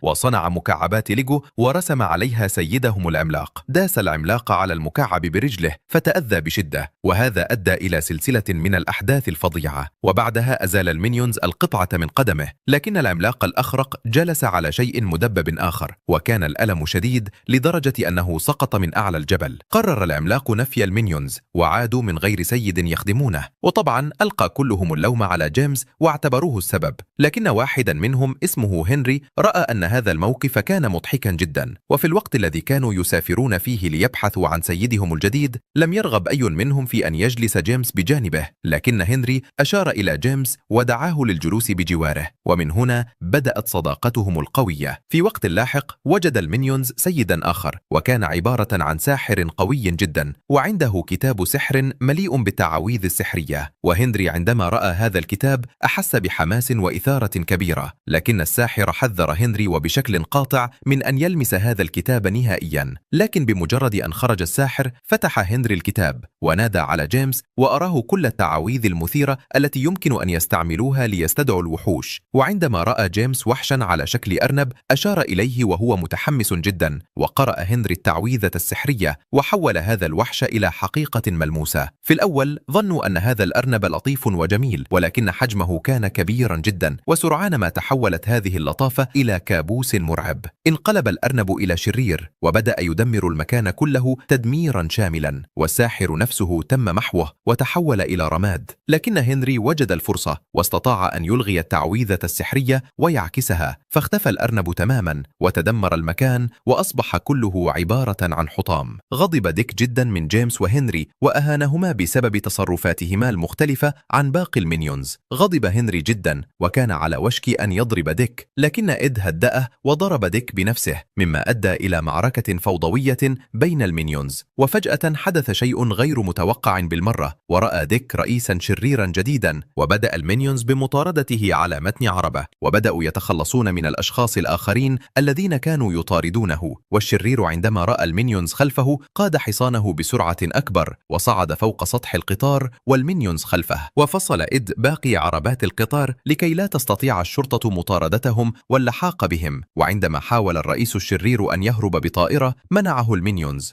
وصنع مكعبات ليجو ورسم عليها سيدهم العملاق. داس العملاق على المكعب برجله فتأذى بشدة، وهذا أدى إلى سلسلة من الأحداث الفظيعة. وبعدها أزال المينيونز القطعة من قدمه، لكن العملاق الأخرق جلس على شيء مدبب آخر، وكان الألم شديد لدرجة أنه سقط من أعلى الجبل. قرر العملاق نفي المينيونز وعادوا من غير سيد يخدمونه، وطبعا ألقى كلهم اللوم على جيمس واعتبروه السبب. لكن واحدا منهم اسمه هنري رأى أن هذا الموقف كان مضحكا جدا، وفي الوقت الذي كانوا يسافرون فيه ليبحثوا عن سيدهم الجديد لم يرغب أي منهم في أن يجلس جيمس بجانبه، لكن هنري أشار إلى جيمس ودعاه للجلوس بجواره، ومن هنا بدأت صداقتهم القوية. في وقت لاحق وجد المينيونز سيدا آخر، وكان عبارة عن ساحر قوي جدا وعنده كتاب سحر مليء بالتعاويذ السحرية. وهنري عندما رأى هذا الكتاب أحس بحماس وإثارة كبيرة، لكن الساحر حذر هنري وبشكل قاطع من أن يلمس هذا الكتاب نهائيا. لكن بمجرد أن خرج الساحر فتح هنري الكتاب ونادى على جيمس وأراه كل التعاويذ المثيرة التي يمكن أن يستعملوها ليستدعوا الوحوش. وعندما رأى جيمس وحشا على شكل أرنب أشار إليه وهو متحمس جدا، وقرأ هنري التعويذة السحرية وحول هذا الوحش إلى حقيقة ملموسة. في الأول ظنوا أن هذا الأرنب لطيف وجميل، ولكن حجمه كان كبيرا جدا، وسرعان ما تحولت هذه اللطافة إلى كابوس مرعب. انقلب الأرنب إلى شرير وبدأ يدمر المكان كله تدميرا شاملا، والساحر نفسه تم محوه وتحول إلى رماد. لكن هنري وجد الفرصة واستطاع أن يلغي التعويذة السحرية ويعكسها، فاختفى الأرنب تماما وتدمر المكان وأصبح كله عبارة عن حطام. غضب ديك جدا من جيمس وهنري وأهانهما بسبب تصرفاتهما المختلفة عن باقي المينيونز. غضب هنري جدا وكان على وشك أن يضرب ديك، لكن إد هدأه وضرب ديك بنفسه، مما أدى إلى معركة فوضوية بين المينيونز. وفجأة حدث شيء غير متوقع بالمرة، ورأى ديك رئيسا شريرا جديدا، وبدأ المينيونز بمطاردته على متن عربة، وبدأوا يتخلصون من الأشخاص الآخرين الذين كانوا يطاردونه. والشرير عندما رأى المينيونز خلفه قاد حصانه بسرعة أكبر وصعد فوق سطح القطار والمينيونز خلفه، وفصل إد باقي عربات القطار لكي لا تستطيع الشرطة مطاردتهم واللحاق بهم. وعندما حاول الرئيس الشرير أن يهرب بطائرة منعه المينيونز،